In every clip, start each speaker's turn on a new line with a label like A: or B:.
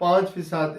A: 5%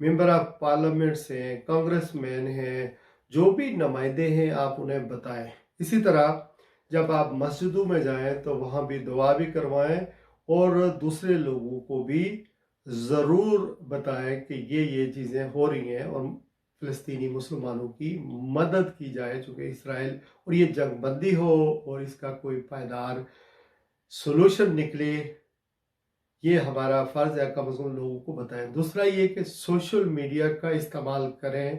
A: member of parliaments ہیں، کانگریس مین ہیں، جو بھی نمائندے ہیں آپ انہیں بتائیں۔ اسی طرح جب آپ مسجدوں میں جائیں تو وہاں بھی دعا بھی کروائیں اور دوسرے لوگوں کو بھی ضرور بتائیں کہ یہ چیزیں ہو رہی ہیں اور فلسطینی مسلمانوں کی مدد کی جائے، چونکہ اسرائیل اور یہ جنگ بندی ہو اور اس کا کوئی پائیدار سولوشن نکلے، یہ ہمارا فرض ہے کم از کم لوگوں کو بتائیں۔ دوسرا یہ کہ سوشل میڈیا کا استعمال کریں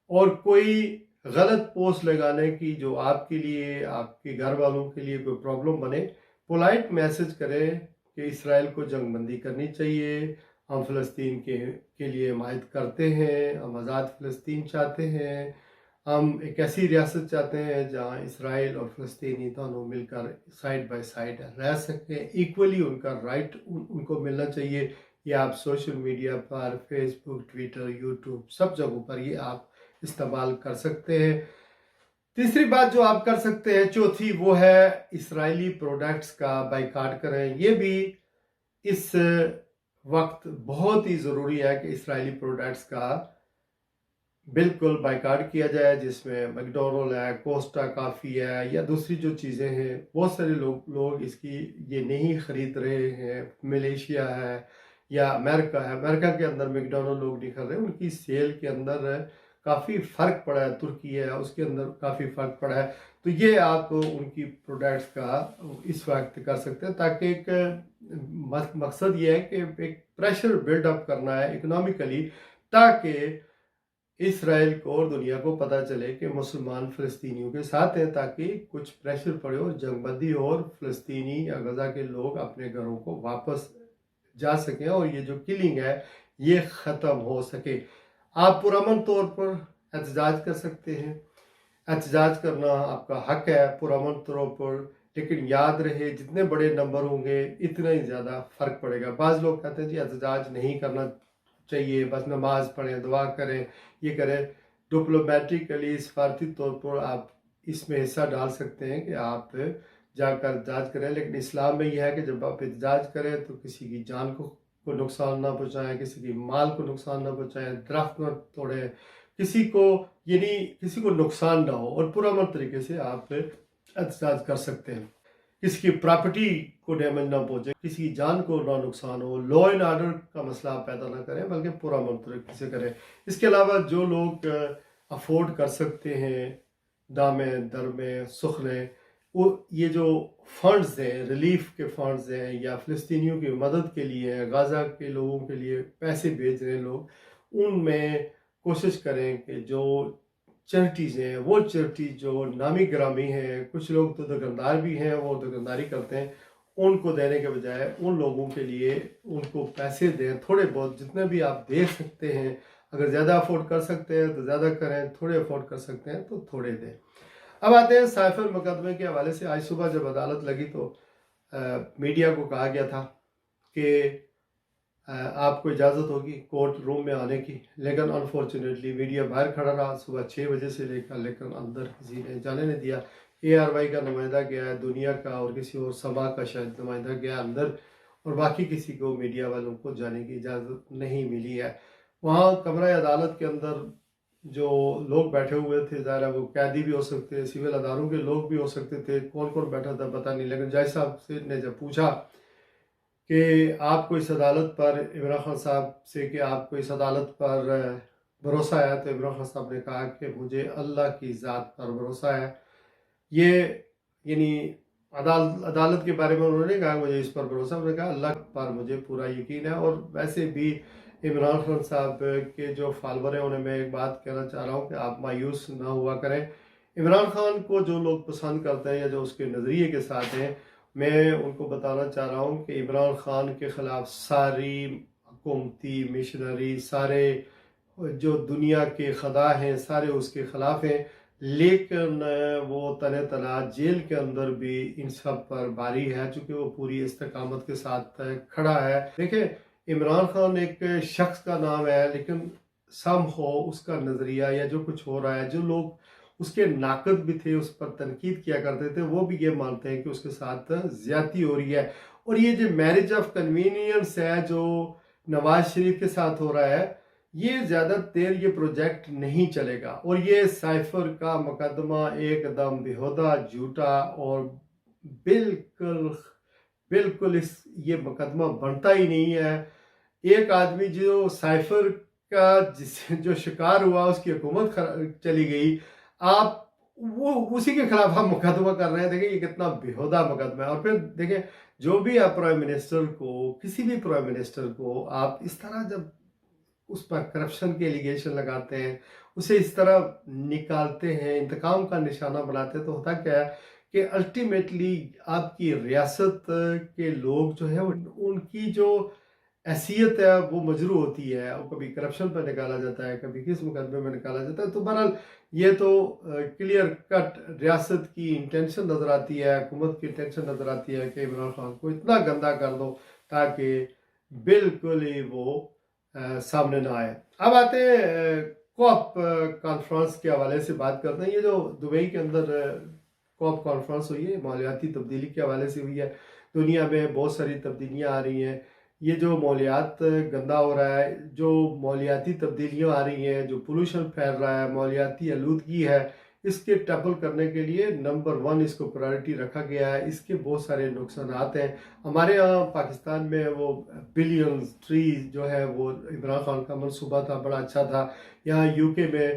A: اور کوئی غلط پوسٹ لگانے کی جو آپ کے لیے، آپ کے گھر والوں کے لیے کوئی پرابلم بنے، پولائٹ میسج کریں کہ اسرائیل کو جنگ بندی کرنی چاہیے، ہم فلسطین کے لیے حمایت کرتے ہیں، ہم آزاد فلسطین چاہتے ہیں، ہم ایک ایسی ریاست چاہتے ہیں جہاں اسرائیل اور فلسطینی دونوں مل کر سائڈ بائی سائڈ رہ سکیں، ایکولی ان کا رائٹ ان کو ملنا چاہیے۔ یہ آپ سوشل میڈیا پر، فیس بک، ٹویٹر، یوٹیوب، سب جگہوں پر یہ آپ استعمال کر سکتے ہیں۔ تیسری بات جو آپ کر سکتے ہیں، چوتھی، وہ ہے اسرائیلی پروڈکٹس کا بائیکاٹ کریں۔ یہ بھی اس وقت بہت ہی ضروری ہے کہ اسرائیلی پروڈکٹس کا بالکل بائیکاٹ کیا جائے، جس میں میکڈونلڈ ہے، کوسٹا کافی ہے یا دوسری جو چیزیں ہیں، بہت سارے لوگ اس کی یہ نہیں خرید رہے ہیں۔ ملیشیا ہے یا امریکہ ہے، امریکہ کے اندر میکڈونلڈ لوگ نہیں خرید رہے، ان کی سیل کے اندر کافی فرق پڑا ہے، ترکی ہے اس کے اندر کافی فرق پڑا ہے۔ تو یہ آپ ان کی پروڈکٹس کا اس وقت کر سکتے ہیں، تاکہ ایک مقصد یہ ہے کہ ایک پریشر بلڈ اپ کرنا ہے اکنامیکلی، تاکہ اسرائیل کو اور دنیا کو پتہ چلے کہ مسلمان فلسطینیوں کے ساتھ ہیں، تاکہ کچھ پریشر پڑے اور جنگ بندی ہو اور فلسطینی یا غزہ کے لوگ اپنے گھروں کو واپس جا سکیں اور یہ جو کلنگ ہے یہ ختم ہو سکے۔ آپ پرامن طور پر احتجاج کر سکتے ہیں، احتجاج کرنا آپ کا حق ہے پرامن طور پر، لیکن یاد رہے جتنے بڑے نمبر ہوں گے اتنا ہی زیادہ فرق پڑے گا۔ بعض لوگ کہتے ہیں جی احتجاج نہیں کرنا چاہیے، بس نماز پڑھیں، دعا کریں، یہ کریں۔ ڈپلومیٹکلی، سفارتی طور پر آپ اس میں حصہ ڈال سکتے ہیں کہ آپ جا کر احتجاج کریں، لیکن اسلام میں یہ ہے کہ جب آپ احتجاج کریں تو کسی کی جان کو نقصان نہ پہنچائیں، کسی کی مال کو نقصان نہ پہنچائیں، درخت نہ توڑیں، کسی کو نقصان نہ ہو، اور پرامن طریقے سے آپ احتجاج کر سکتے ہیں۔ کسی کی پراپرٹی کو ڈیمیج نہ پہنچے، کسی کی جان کو نہ نقصان ہو، لا اینڈ آرڈر کا مسئلہ پیدا نہ کریں، بلکہ پرامن طریقے سے کریں۔ اس کے علاوہ جو لوگ افورڈ کر سکتے ہیں، دامیں درمیں سخنیں، وہ یہ جو فنڈز ہیں، ریلیف کے فنڈز ہیں یا فلسطینیوں کی مدد کے لیے، غزہ کے لوگوں کے لیے پیسے بھیج رہے ہیں لوگ، ان میں کوشش کریں کہ جو چیریٹیز ہیں، وہ چیریٹیز جو نامی گرامی ہیں، کچھ لوگ تو دکاندار بھی ہیں، وہ دکانداری کرتے ہیں، ان کو دینے کے بجائے ان لوگوں کے لیے ان کو پیسے دیں، تھوڑے بہت جتنے بھی آپ دے سکتے ہیں۔ اگر زیادہ افورڈ کر سکتے ہیں تو زیادہ کریں، تھوڑے افورڈ کر سکتے ہیں تو تھوڑے دیں۔ اب آتے ہیں سائفر مقدمے کے حوالے سے۔ آج صبح جب عدالت لگی تو میڈیا کو کہا گیا تھا کہ آپ کو اجازت ہوگی کورٹ روم میں آنے کی، لیکن انفارچونیٹلی میڈیا باہر کھڑا رہا صبح 6 بجے سے لے کر، لیکن اندر کسی نے جانے نہیں دیا۔ ARY کا نمائندہ گیا ہے، دنیا کا اور کسی اور سبا کا شاید نمائندہ گیا اندر، اور باقی کسی کو میڈیا والوں کو جانے کی اجازت نہیں ملی ہے۔ وہاں کمرہ عدالت کے اندر جو لوگ بیٹھے ہوئے تھے، ظاہر ہے وہ قیدی بھی ہو سکتے ہیں، سول اداروں کے لوگ بھی ہو سکتے تھے، کون کون بیٹھا تھا پتہ نہیں، لیکن جج صاحب نے جب پوچھا کہ آپ کو اس عدالت پر، عمران خان صاحب سے، کہ آپ کو اس عدالت پر بھروسہ ہے، تو عمران خان صاحب نے کہا کہ مجھے اللہ کی ذات پر بھروسہ ہے۔ یہ یعنی عدالت کے بارے میں انہوں نے کہا مجھے اس پر بھروسہ، انہوں نے کہا اللہ پر مجھے پورا یقین ہے۔ اور ویسے بھی عمران خان صاحب کے جو فالور ہیں انہیں میں ایک بات کہنا چاہ رہا ہوں کہ آپ مایوس نہ ہوا کریں۔ عمران خان کو جو لوگ پسند کرتے ہیں یا جو اس کے نظریے کے ساتھ ہیں، میں ان کو بتانا چاہ رہا ہوں کہ عمران خان کے خلاف ساری حکومتی مشنری، سارے جو دنیا کے خدا ہیں، سارے اس کے خلاف ہیں، لیکن وہ تنہ تنہا جیل کے اندر بھی ان سب پر باری ہے، چونکہ وہ پوری استقامت کے ساتھ کھڑا ہے۔ دیکھیں، عمران خان ایک شخص کا نام ہے، لیکن سم ہو اس کا نظریہ یا جو کچھ ہو رہا ہے، جو لوگ اس کے ناقد بھی تھے، اس پر تنقید کیا کرتے تھے، وہ بھی یہ مانتے ہیں کہ اس کے ساتھ زیادتی ہو رہی ہے۔ اور یہ جو میرج آف کنوینئنس ہے جو نواز شریف کے ساتھ ہو رہا ہے، یہ زیادہ دیر یہ پروجیکٹ نہیں چلے گا، اور یہ سائفر کا مقدمہ ایک دم بےہودہ، جھوٹا اور بالکل یہ مقدمہ بنتا ہی نہیں ہے۔ ایک آدمی جو سائفر کا جو شکار ہوا، اس کی حکومت چلی گئی، آپ وہ اسی کے خلاف ہم مقدمہ کر رہے ہیں۔ دیکھیں یہ کتنا بےہودہ مقدمہ ہے۔ اور پھر دیکھیں جو بھی آپ پرائم منسٹر کو، کسی بھی پرائم منسٹر کو آپ اس طرح جب اس پر کرپشن کے ایلیگیشن لگاتے ہیں، اسے اس طرح نکالتے ہیں، انتقام کا نشانہ بناتے ہیں، تو ہوتا کیا ہے کہ الٹیمیٹلی آپ کی ریاست کے لوگ جو ہیں ان کی جو حیثیت ہے وہ مجروح ہوتی ہے، اور کبھی کرپشن پہ نکالا جاتا ہے، کبھی کس مقدمے میں نکالا جاتا ہے۔ تو بہرحال یہ تو کلیئر کٹ ریاست کی انٹینشن نظر آتی ہے، حکومت کی انٹینشن نظر آتی ہے کہ عمران خان کو اتنا گندا کر دو تاکہ بالکل ہی وہ سامنے نہ آئے۔ اب آتے ہیں کوپ کانفرنس کے حوالے سے بات کرتے ہیں۔ یہ جو دبئی کے اندر کوپ کانفرنس ہوئی ہے، مالیاتی تبدیلی کے حوالے سے ہوئی ہے۔ دنیا میں بہت ساری تبدیلیاں آ رہی ہیں۔ یہ جو مالیات گندا ہو رہا ہے، جو مالیاتی تبدیلیاں آ رہی ہیں، جو پولوشن پھیل رہا ہے، مالیاتی آلودگی ہے، اس کے ٹیکل کرنے کے لیے نمبر 1 اس کو پرائرٹی رکھا گیا ہے۔ اس کے بہت سارے نقصانات ہیں۔ ہمارے ہاں پاکستان میں وہ بلینز ٹریز جو ہے وہ عمران خان کا منصوبہ تھا، بڑا اچھا تھا۔ یہاں یو کے میں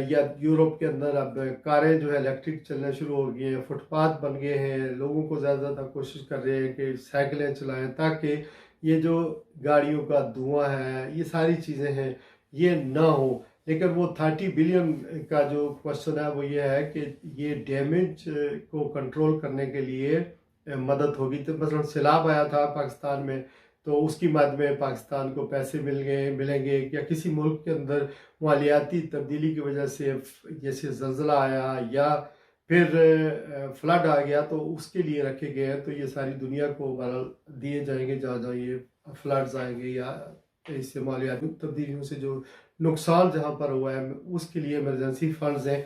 A: یا یورپ کے اندر اب کاریں جو ہے الیکٹرک چلنا شروع ہو گئی ہیں، فٹ پاتھ بن گئے ہیں، لوگوں کو زیادہ زیادہ کوشش کر رہے ہیں کہ سائیکلیں چلائیں تاکہ یہ جو گاڑیوں کا دھواں ہے، یہ ساری چیزیں ہیں، یہ نہ ہو۔ لیکن وہ 30 بلین کا جو کوشچن ہے وہ یہ ہے کہ یہ ڈیمیج کو کنٹرول کرنے کے لیے مدد ہوگی۔ تو مثلا سیلاب آیا تھا پاکستان میں، تو اس کی مد میں پاکستان کو پیسے ملیں گے، یا کسی ملک کے اندر مالیاتی تبدیلی کی وجہ سے جیسے زلزلہ آیا یا پھر فلڈ آ گیا تو اس کے لیے رکھے گئے ہیں۔ تو یہ ساری دنیا کو دیے جائیں گے جہاں جہاں یہ فلڈز آئیں گے یا اس سے مالیاتی تبدیلیوں سے جو نقصان جہاں پر ہوا ہے، اس کے لیے ایمرجنسی فنڈز ہیں۔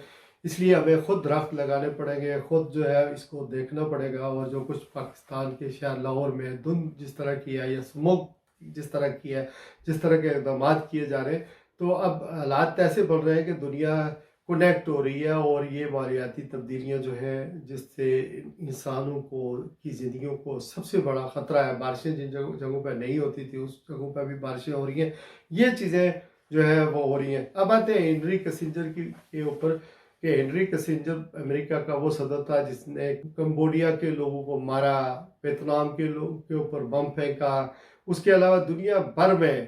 A: اس لیے ہمیں خود درخت لگانے پڑیں گے، خود جو ہے اس کو دیکھنا پڑے گا۔ اور جو کچھ پاکستان کے شہر لاہور میں دھند جس طرح کی ہے یا اسموک جس طرح کی ہے، جس طرح کے اقدامات کیے جا رہے ہیں، تو اب حالات ایسے بڑھ رہے ہیں کہ دنیا کنیکٹ ہو رہی ہے، اور یہ مالیاتی تبدیلیاں جو ہیں جس سے انسانوں کی زندگیوں کو سب سے بڑا خطرہ ہے۔ بارشیں جن جگہوں پہ نہیں ہوتی تھی اس جگہوں پہ بھی بارشیں ہو رہی ہیں، یہ چیزیں جو ہے وہ ہو رہی ہیں۔ اب آتے ہیں ہنری کسنجر کے اوپر کہ ہنری کسنجر امریکہ کا وہ صدر تھا جس نے کمبوڈیا کے لوگوں کو مارا، ویتنام کے لوگوں کے اوپر بم پھینکا، اس کے علاوہ دنیا بھر میں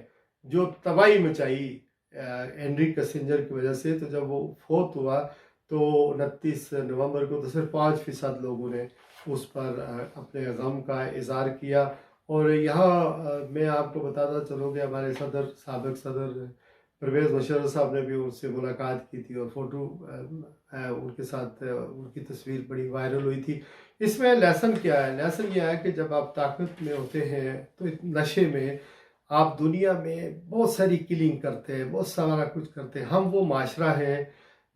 A: جو تباہی مچائی ہنری کسنجر کی وجہ سے۔ تو جب وہ فوت ہوا تو 29 نومبر کو تو صرف 5% لوگوں نے اس پر اپنے غم کا اظہار کیا۔ اور یہاں میں آپ کو بتاتا چلوں کہ ہمارے سابق صدر پرویز مشرف صاحب نے بھی ان سے ملاقات کی تھی، اور فوٹو ان کے ساتھ ان کی تصویر بڑی وائرل ہوئی تھی۔ اس میں لیسن کیا ہے؟ لیسن یہ ہے کہ جب آپ طاقت میں ہوتے ہیں تو نشے میں آپ دنیا میں بہت ساری کلنگ کرتے ہیں، بہت سارا کچھ کرتے ہیں۔ ہم وہ معاشرہ ہیں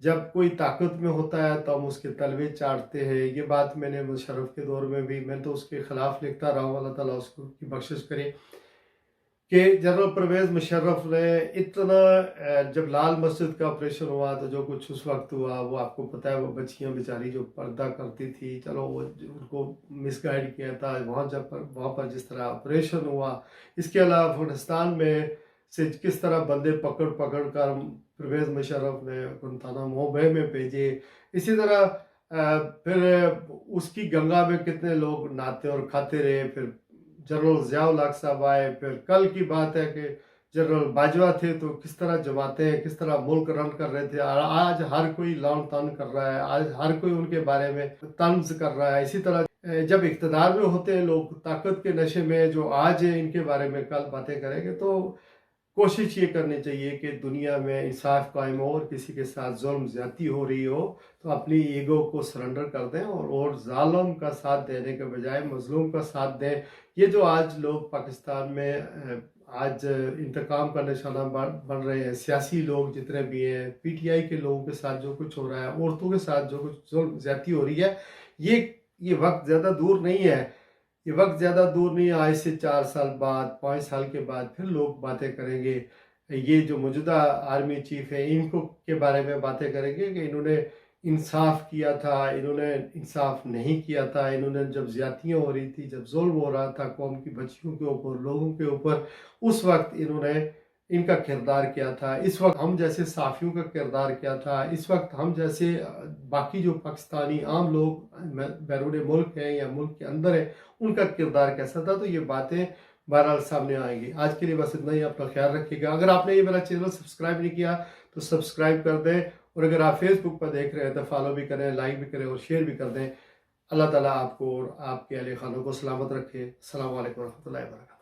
A: جب کوئی طاقت میں ہوتا ہے تو ہم اس کے تلوے چاٹتے ہیں۔ یہ بات میں نے مشرف کے دور میں بھی، میں تو اس کے خلاف لکھتا رہا ہوں، اللہ تعالیٰ اس کو کی بخشش کرے، کہ جنرل پرویز مشرف نے اتنا جب لال مسجد کا آپریشن ہوا تو جو کچھ اس وقت ہوا وہ آپ کو پتہ ہے، وہ بچیاں بیچاری جو پردہ کرتی تھی، چلو وہ ان کو مس گائیڈ کیا تھا وہاں پر جس طرح آپریشن ہوا۔ اس کے علاوہ افغانستان میں سے کس طرح بندے پکڑ کر پرویز مشرف نے گوانتانامو بے میں بھیجے۔ اسی طرح پھر اس کی گنگا میں کتنے لوگ نہاتے اور کھاتے رہے۔ پھر جنرل ضیاء الحق صاحب آئے، پھر کل کی بات ہے کہ جنرل باجوہ تھے تو کس طرح جماعتیں کس طرح ملک رن کر رہے تھے، اور آج ہر کوئی لان تان کر رہا ہے، آج ہر کوئی ان کے بارے میں طنز کر رہا ہے۔ اسی طرح جب اقتدار میں ہوتے ہیں لوگ طاقت کے نشے میں، جو آج ان کے بارے میں کل باتیں کریں گے، تو کوشش یہ کرنی چاہیے کہ دنیا میں انصاف قائم ہو، اور کسی کے ساتھ ظلم زیادتی ہو رہی ہو تو اپنی ایگو کو سرنڈر کر دیں، اور ظالم کا ساتھ دینے کے بجائے مظلوم کا ساتھ دیں۔ یہ جو آج لوگ پاکستان میں آج انتقام کا نشانہ بن رہے ہیں، سیاسی لوگ جتنے بھی ہیں، پی ٹی آئی کے لوگوں کے ساتھ جو کچھ ہو رہا ہے، عورتوں کے ساتھ جو کچھ ظلم زیادتی ہو رہی ہے، یہ وقت زیادہ دور نہیں ہے۔ یہ وقت زیادہ دور نہیں ہے، آج سے 4 سال بعد 5 سال کے بعد پھر لوگ باتیں کریں گے یہ جو موجودہ آرمی چیف ہیں ان کو کے بارے میں باتیں کریں گے کہ انہوں نے انصاف کیا تھا، انہوں نے انصاف نہیں کیا تھا، انہوں نے جب زیادتیاں ہو رہی تھی، جب ظلم ہو رہا تھا قوم کی بچیوں کے اوپر، لوگوں کے اوپر، اس وقت انہوں نے ان کا کردار کیا تھا، اس وقت ہم جیسے صحافیوں کا کردار کیا تھا، اس وقت ہم جیسے باقی جو پاکستانی عام لوگ بیرون ملک ہیں یا ملک کے اندر ہیں ان کا کردار کیسا تھا. تو یہ باتیں بہرحال سامنے آئیں گی. آج کے لیے بس اتنا ہی. اپنا خیال رکھیے گا. اگر آپ نے یہ میرا چینل سبسکرائب نہیں کیا تو سبسکرائب کر دیں، اور اگر آپ فیس بک پر دیکھ رہے ہیں تو فالو بھی کریں، لائک بھی کریں اور شیئر بھی کر دیں. اللہ تعالیٰ آپ کو اور آپ کے اہل خانوں کو سلامت رکھے. السلام علیکم ورحمۃ اللہ وبرکاتہ.